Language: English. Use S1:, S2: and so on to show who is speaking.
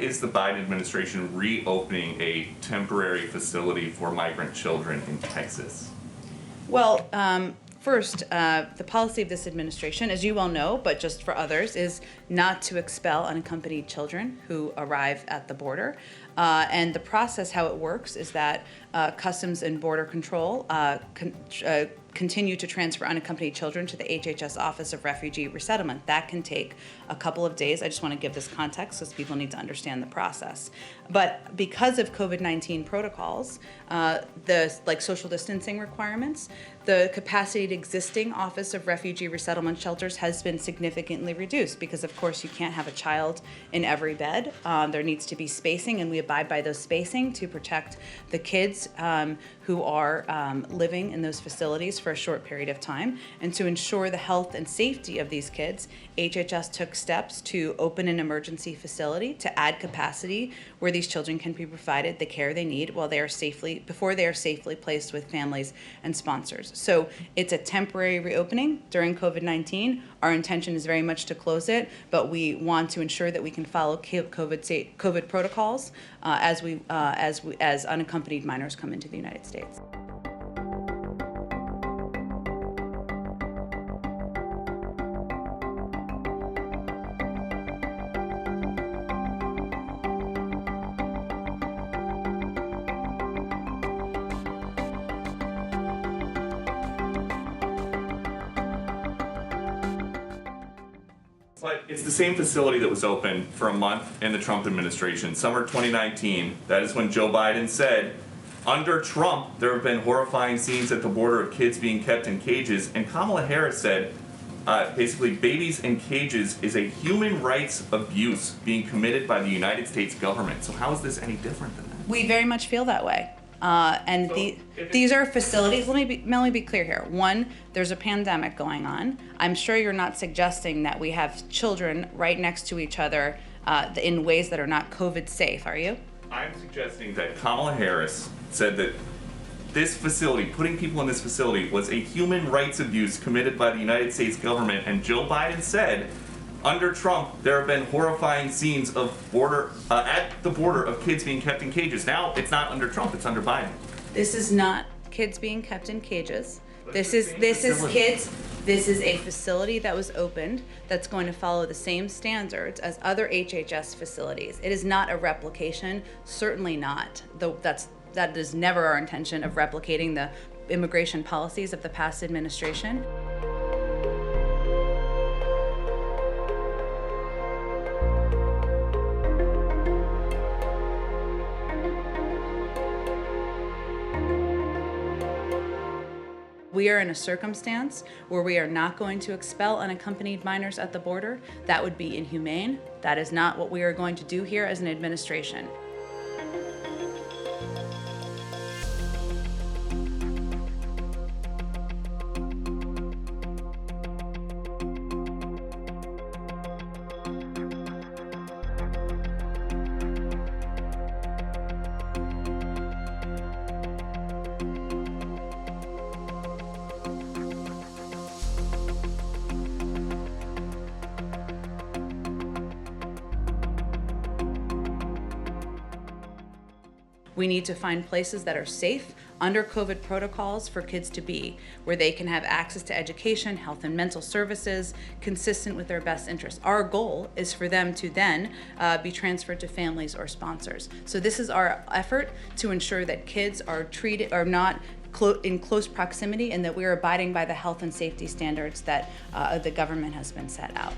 S1: is the Biden administration reopening a temporary facility for migrant children in Texas?
S2: Well, first, the policy of this administration, as you well know, but just for others, is not to expel unaccompanied children who arrive at the border. And the process, how it works, is that Customs and Border Control continue to transfer unaccompanied children to the HHS Office of Refugee Resettlement. That can take a couple of days. I just want to give this context because people need to understand the process. But because of COVID-19 protocols, like social distancing requirements, the capacity of existing Office of Refugee Resettlement shelters has been significantly reduced because, of course, you can't have a child in every bed. There needs to be spacing, and we abide by those spacing to protect the kids who are living in those facilities for a short period of time. And to ensure the health and safety of these kids, HHS took steps to open an emergency facility to add capacity where these children can be provided the care they need before they are safely placed with families and sponsors. So it's a temporary reopening during COVID-19. Our intention is very much to close it, but we want to ensure that we can follow COVID protocols as unaccompanied minors come into the United States.
S1: But it's the same facility that was open for a month in the Trump administration. Summer 2019, that is when Joe Biden said, under Trump, there have been horrifying scenes at the border of kids being kept in cages. And Kamala Harris said, basically, babies in cages is a human rights abuse being committed by the United States government. So how is this any different than that?
S2: We very much feel that way. These are facilities. Let me be clear here. One, there's a pandemic going on. I'm sure you're not suggesting that we have children right next to each other in ways that are not COVID safe, are you?
S1: I'm suggesting that Kamala Harris said that this facility, putting people in this facility, was a human rights abuse committed by the United States government, and Joe Biden said, under Trump, there have been horrifying scenes of at the border of kids being kept in cages. Now, it's not under Trump, it's under Biden.
S2: This is not kids being kept in cages. This is kids. This is a facility that was opened that's going to follow the same standards as other HHS facilities. It is not a replication, certainly not. That is never our intention of replicating the immigration policies of the past administration. We are in a circumstance where we are not going to expel unaccompanied minors at the border. That would be inhumane. That is not what we are going to do here as an administration. We need to find places that are safe under COVID protocols for kids to be, where they can have access to education, health and mental services, consistent with their best interests. Our goal is for them to then be transferred to families or sponsors. So this is our effort to ensure that kids are not in close proximity and that we are abiding by the health and safety standards that the government has been set out.